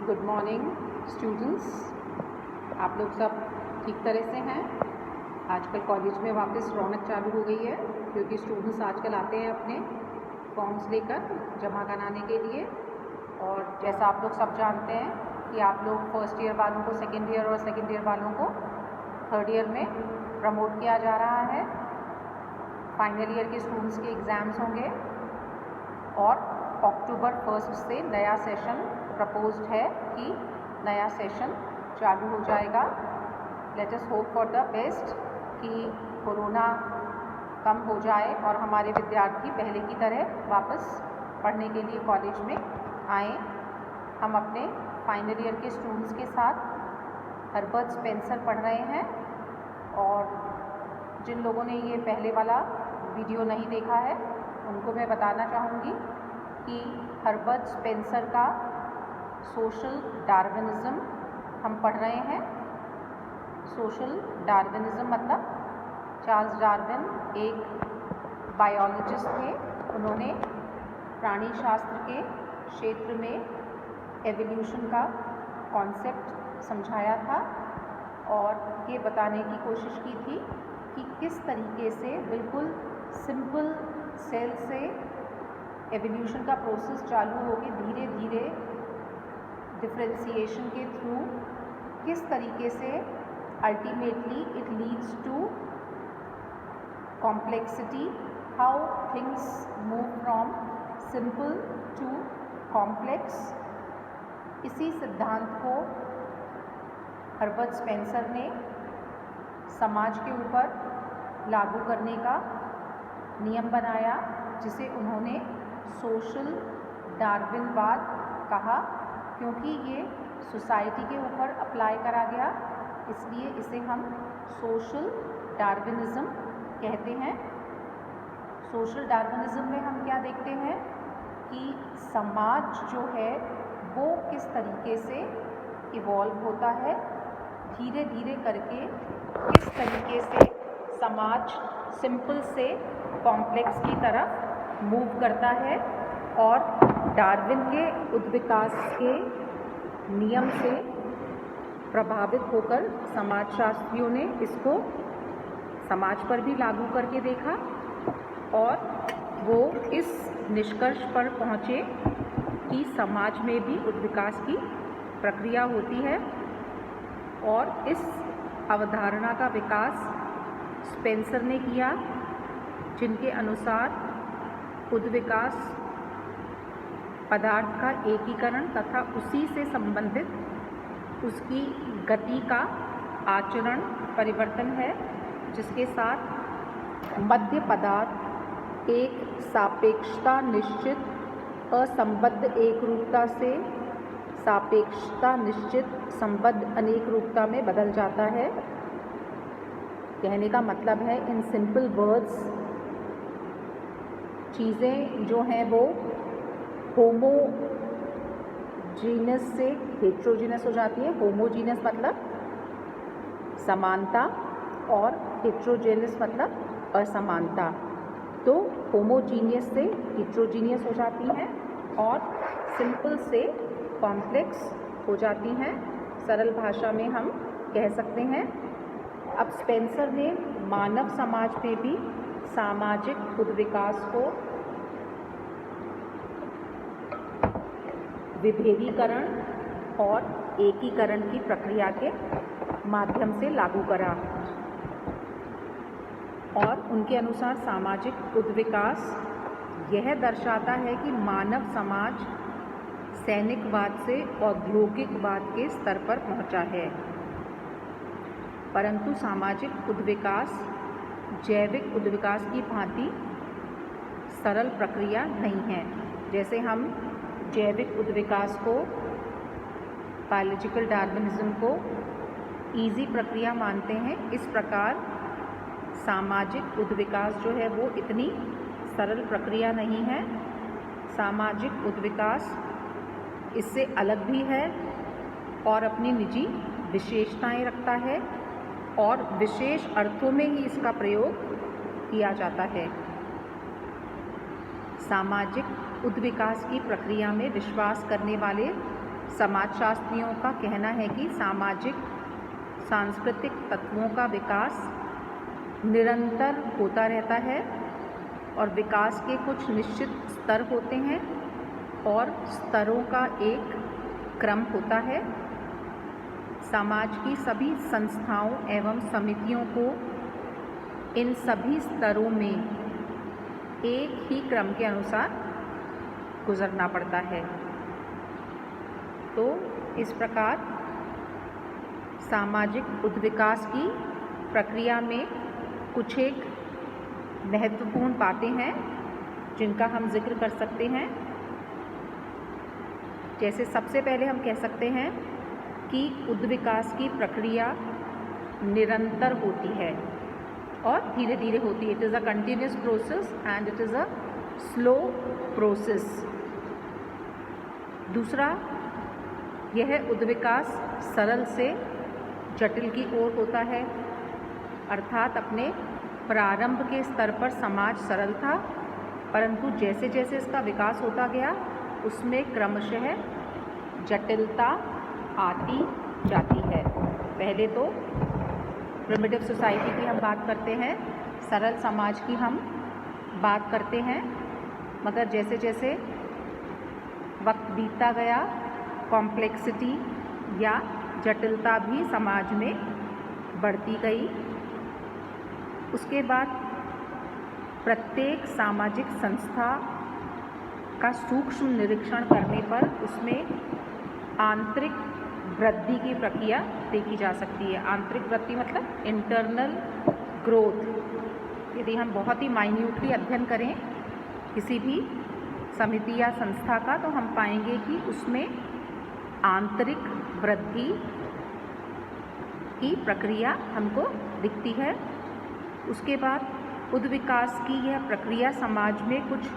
Good morning students. आप लोग सब ठीक तरह से हैं। आजकल कॉलेज में वापस रौनक चालू हो गई है क्योंकि स्टूडेंट्स आजकल आते हैं अपने फॉर्म्स लेकर जमा कराने के लिए। और जैसा आप लोग सब जानते हैं कि आप लोग फर्स्ट ईयर वालों को सेकेंड ईयर और सेकेंड ईयर वालों को थर्ड ईयर में प्रमोट किया जा रहा है। फाइनल ईयर के स्टूडेंट्स के एग्ज़ाम्स होंगे और अक्टूबर 1 से नया सेशन प्रपोज्ड है कि नया सेशन चालू हो जाएगा। Let us hope for the best कि कोरोना कम हो जाए और हमारे विद्यार्थी पहले की तरह वापस पढ़ने के लिए कॉलेज में आएँ। हम अपने फाइनल ईयर के स्टूडेंट्स के साथ हर्बर्ट स्पेंसर पढ़ रहे हैं और जिन लोगों ने ये पहले वाला वीडियो नहीं देखा है उनको मैं बताना चाहूँगी कि हर्बर्ट स्पेंसर का सोशल डार्विनिज़्म हम पढ़ रहे हैं। सोशल डार्विनिज़्म मतलब चार्ल्स डार्विन एक बायोलॉजिस्ट थे। उन्होंने प्राणी शास्त्र के क्षेत्र में एवोल्यूशन का कॉन्सेप्ट समझाया था और ये बताने की कोशिश की थी कि किस तरीके से बिल्कुल सिंपल सेल से एवोल्यूशन का प्रोसेस चालू होकर धीरे धीरे डिफरेंशिएशन के थ्रू किस तरीके से ultimately it leads to complexity, how things move from simple to complex. इसी सिद्धांत को हर्बर्ट स्पेंसर ने समाज के ऊपर लागू करने का नियम बनाया जिसे उन्होंने सोशल डार्विनवाद कहा। क्योंकि ये सोसाइटी के ऊपर अप्लाई करा गया इसलिए इसे हम सोशल डार्विनिज़्म कहते हैं। सोशल डार्विनिज़्म में हम क्या देखते हैं कि समाज जो है वो किस तरीके से इवॉल्व होता है, धीरे धीरे करके किस तरीके से समाज सिंपल से कॉम्प्लेक्स की तरफ मूव करता है। और डार्विन के उद्विकास के नियम से प्रभावित होकर समाजशास्त्रियों ने इसको समाज पर भी लागू करके देखा और वो इस निष्कर्ष पर पहुँचे कि समाज में भी उद्विकास की प्रक्रिया होती है। और इस अवधारणा का विकास स्पेंसर ने किया जिनके अनुसार उद्विकास पदार्थ का एकीकरण तथा उसी से संबंधित उसकी गति का आचरण परिवर्तन है जिसके साथ मध्य पदार्थ एक सापेक्षता निश्चित असंबद्ध एक रूपता से सापेक्षता निश्चित संबद्ध अनेक रूपता में बदल जाता है। कहने का मतलब है इन सिंपल वर्ड्स चीज़ें जो हैं वो होमोजीनस से हेट्रोजीनस हो जाती है। होमोजीनस मतलब समानता और हेट्रोजीनस मतलब असमानता। तो होमोजीनियस से हेट्रोजीनियस हो जाती हैं और सिंपल से कॉम्प्लेक्स हो जाती हैं। सरल भाषा में हम कह सकते हैं। अब स्पेंसर ने मानव समाज में भी सामाजिक उद्विकास को विभेदीकरण और एकीकरण की प्रक्रिया के माध्यम से लागू करा। और उनके अनुसार सामाजिक उद्विकास यह दर्शाता है कि मानव समाज सैनिकवाद से औद्योगिकवाद के स्तर पर पहुंचा है, परंतु सामाजिक उद्विकास जैविक उद्विकास की भांति सरल प्रक्रिया नहीं है। जैसे हम जैविक उद्विकास को, बायोलॉजिकल डार्विनिज़्म को इजी प्रक्रिया मानते हैं, इस प्रकार सामाजिक उद्विकास जो है वो इतनी सरल प्रक्रिया नहीं है। सामाजिक उद्विकास इससे अलग भी है और अपनी निजी विशेषताएं रखता है और विशेष अर्थों में ही इसका प्रयोग किया जाता है। सामाजिक उद्विकास की प्रक्रिया में विश्वास करने वाले समाजशास्त्रियों का कहना है कि सामाजिक सांस्कृतिक तत्वों का विकास निरंतर होता रहता है और विकास के कुछ निश्चित स्तर होते हैं और स्तरों का एक क्रम होता है। समाज की सभी संस्थाओं एवं समितियों को इन सभी स्तरों में एक ही क्रम के अनुसार गुजरना पड़ता है। तो इस प्रकार सामाजिक उद्विकास की प्रक्रिया में कुछ एक महत्वपूर्ण बातें हैं जिनका हम जिक्र कर सकते हैं। जैसे सबसे पहले हम कह सकते हैं कि उद्विकास की प्रक्रिया निरंतर होती है और धीरे धीरे होती है। It is a continuous process and it is a slow process. दूसरा, यह उद्विकास सरल से जटिल की ओर होता है, अर्थात अपने प्रारंभ के स्तर पर समाज सरल था, परंतु जैसे जैसे इसका विकास होता गया उसमें क्रमशः जटिलता आती जाती है। पहले तो प्रिमिटिव सोसाइटी की हम बात करते हैं, सरल समाज की हम बात करते हैं, मगर जैसे जैसे वक्त बीतता गया कॉम्प्लेक्सिटी या जटिलता भी समाज में बढ़ती गई। उसके बाद प्रत्येक सामाजिक संस्था का सूक्ष्म निरीक्षण करने पर उसमें आंतरिक वृद्धि की प्रक्रिया देखी जा सकती है। आंतरिक वृद्धि मतलब इंटरनल ग्रोथ। यदि हम बहुत ही माइन्यूटली अध्ययन करें किसी भी समिति या संस्था का तो हम पाएंगे कि उसमें आंतरिक वृद्धि की प्रक्रिया हमको दिखती है। उसके बाद उद्विकास की यह प्रक्रिया समाज में कुछ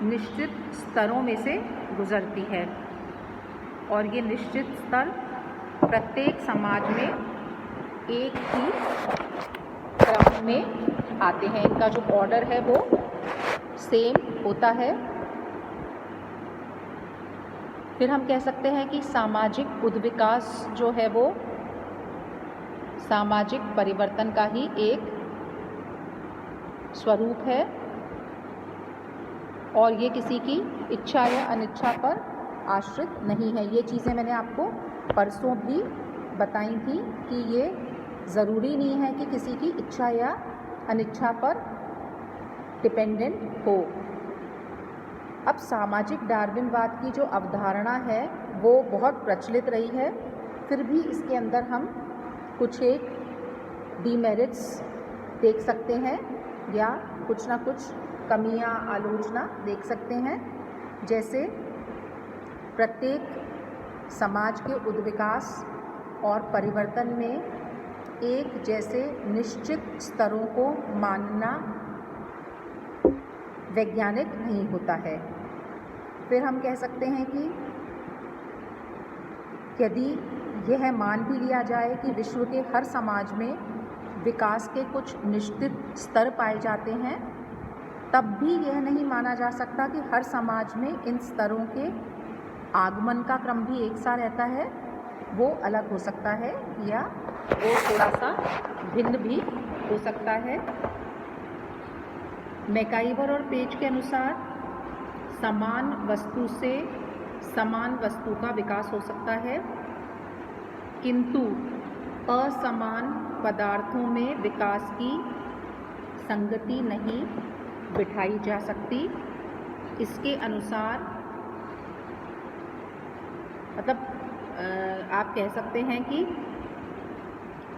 निश्चित स्तरों में से गुजरती है और ये निश्चित स्तर प्रत्येक समाज में एक ही क्रम में आते हैं। इनका जो ऑर्डर है वो सेम होता है। फिर हम कह सकते हैं कि सामाजिक उद्विकास जो है वो सामाजिक परिवर्तन का ही एक स्वरूप है और ये किसी की इच्छा या अनिच्छा पर आश्रित नहीं है। ये चीज़ें मैंने आपको परसों भी बताई थी कि ये ज़रूरी नहीं है कि किसी की इच्छा या अनिच्छा पर डिपेंडेंट हो। अब सामाजिक डार्विनवाद की जो अवधारणा है वो बहुत प्रचलित रही है, फिर भी इसके अंदर हम कुछ एक डीमेरिट्स देख सकते हैं या कुछ ना कुछ कमियां आलोचना देख सकते हैं। जैसे प्रत्येक समाज के उद्विकास और परिवर्तन में एक जैसे निश्चित स्तरों को मानना वैज्ञानिक नहीं होता है। फिर हम कह सकते हैं कि यदि यह मान भी लिया जाए कि विश्व के हर समाज में विकास के कुछ निश्चित स्तर पाए जाते हैं, तब भी यह नहीं माना जा सकता कि हर समाज में इन स्तरों के आगमन का क्रम भी एक सा रहता है। वो अलग हो सकता है या वो थोड़ा सा भिन्न भी हो सकता है। मैकाइवर और पेज के अनुसार समान वस्तु से समान वस्तु का विकास हो सकता है, किंतु असमान पदार्थों में विकास की संगति नहीं बिठाई जा सकती। इसके अनुसार मतलब आप कह सकते हैं कि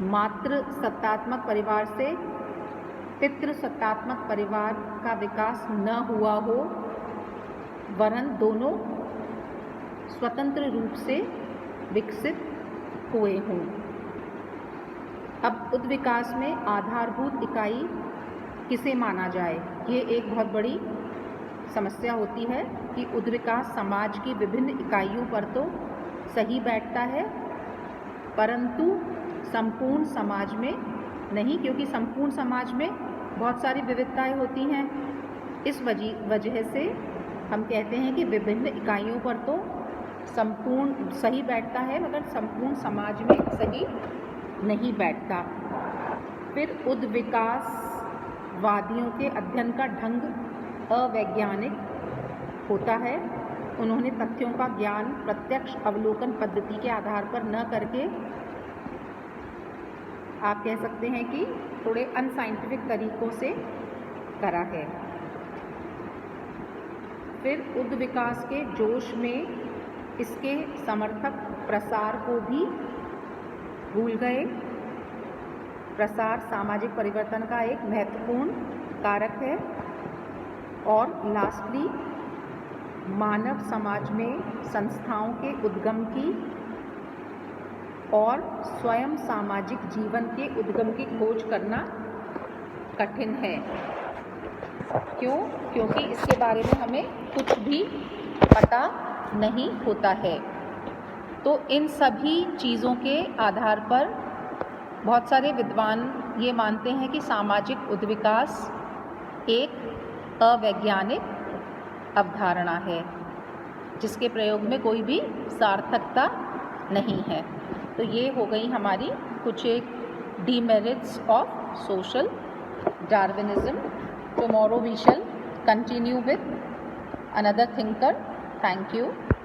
मातृ सत्तात्मक परिवार से पितृ सत्तात्मक परिवार का विकास न हुआ हो, वरन दोनों स्वतंत्र रूप से विकसित हुए हों। अब उद्विकास में आधारभूत इकाई किसे माना जाए, ये एक बहुत बड़ी समस्या होती है कि उद्विकास समाज की विभिन्न इकाइयों पर तो सही बैठता है, परंतु संपूर्ण समाज में नहीं, क्योंकि संपूर्ण समाज में बहुत सारी विविधताएं होती हैं। इस वजह से हम कहते हैं कि विभिन्न इकाइयों पर तो संपूर्ण सही बैठता है मगर संपूर्ण समाज में सही नहीं बैठता। फिर उद्विकासवादियों के अध्ययन का ढंग अवैज्ञानिक होता है। उन्होंने तथ्यों का ज्ञान प्रत्यक्ष अवलोकन पद्धति के आधार पर न करके, आप कह सकते हैं कि थोड़े अनसाइंटिफिक तरीकों से करा है। फिर उद्विकास के जोश में इसके समर्थक प्रसार को भी भूल गए। प्रसार सामाजिक परिवर्तन का एक महत्वपूर्ण कारक है। और लास्टली, मानव समाज में संस्थाओं के उद्गम की और स्वयं सामाजिक जीवन के उद्गम की खोज करना कठिन है। क्यों? क्योंकि इसके बारे में हमें कुछ भी पता नहीं होता है। तो इन सभी चीज़ों के आधार पर बहुत सारे विद्वान ये मानते हैं कि सामाजिक उद्विकास एक अवैज्ञानिक अवधारणा है जिसके प्रयोग में कोई भी सार्थकता नहीं है। तो ये हो गई हमारी कुछ एक demerits of social Darwinism. Tomorrow we shall continue with another thinker. Thank you.